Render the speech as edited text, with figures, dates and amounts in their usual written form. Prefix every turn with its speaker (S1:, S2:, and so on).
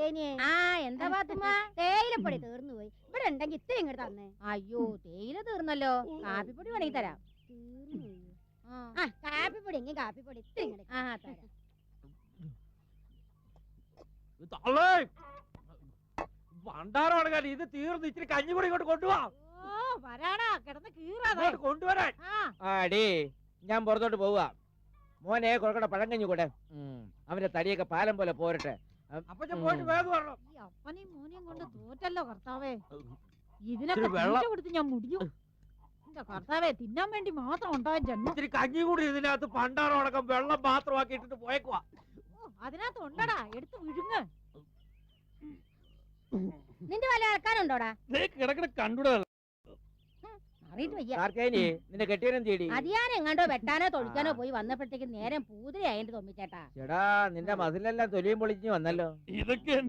S1: കാർത്തേനിയെ.
S2: ആ എന്താ പാത്തുമ്മ?
S1: തേയിലപ്പൊടി തീർന്നു പോയി. ഇവിടെ ഉണ്ടെങ്കിൽ ഇത്തിരി ഇങ്ങോട്ട് തന്നെ.
S2: അയ്യോ തേയില തീർന്നല്ലോ. കാപ്പിപ്പൊടി വേണമെങ്കിൽ തരാം.
S1: കാപ്പിപ്പൊടി എങ്കിൽ കാപ്പിപ്പൊടി ഇത്തിരി ഇങ്ങോട്ട്.
S2: ആ തരാം.
S3: പണ്ടാറോടക്കാൻ ഇത് തീർന്ന് ഇച്ചിരി കഞ്ഞിപ്പൊടി ഇങ്ങോട്ട് കൊണ്ടുപോവാ.
S2: വരാടാ കിടന്ന് കീറാതെ
S3: കൊണ്ടുവരാൻ.
S4: ആടി ഞാൻ പുറത്തോട്ട് പോവാ. മോനെ കൊടുക്കണ പഴങ്കഞ്ഞി കൂടെ. അവന്റെ തടിയൊക്കെ പാലം പോലെ പോരട്ടെ.
S3: അപ്പൊ പോയിട്ട് വേഗം വരണം.
S2: ഈ അപ്പനെയും മോനെയും കൊണ്ട് തോറ്റല്ലോ കർത്താവേ.
S3: ഇച്ചിരി
S2: ഇതിനൊക്കെ
S3: വെള്ളം.
S2: തീറ്റ കൊടുത്ത് ഞാൻ മുടിഞ്ഞു. എന്റെ കർത്താവേ തിന്നാൻ വേണ്ടി മാത്രം ഉണ്ടായ ജന്മം.
S3: ഇച്ചിരി കഞ്ഞി കൂടി ഇതിനകത്ത് പണ്ടാറോടക്കം വെള്ളം മാത്രമാക്കി ഇട്ടിട്ട് പോയേക്കുവാ.
S2: അതിനകത്ത് ഉണ്ടടാ എടുത്ത് വിഴുങ്ങ്.
S1: നിന്റെ വല്ല ആൾക്കാരുണ്ടോടാ?
S3: കിടക്കിട കണ്ടുടാ.
S1: അറിയിട്ട് വയ്യ.
S4: കാർത്തേനി നിന്റെ കെട്ടിയനും തേടി.
S1: അത് ഞാൻ എങ്ങാണ്ടോ വെട്ടാനോ തൊളിക്കാനോ പോയി വന്നപ്പോഴത്തേക്ക് നേരം പൂതിരി ആയിട്ട് തൊമ്മിച്ചേട്ടാ.
S4: ചേടാ നിന്റെ മസിലെല്ലാം തൊലിയും പൊളിഞ്ഞു വന്നല്ലോ.
S3: ഇതൊക്കെ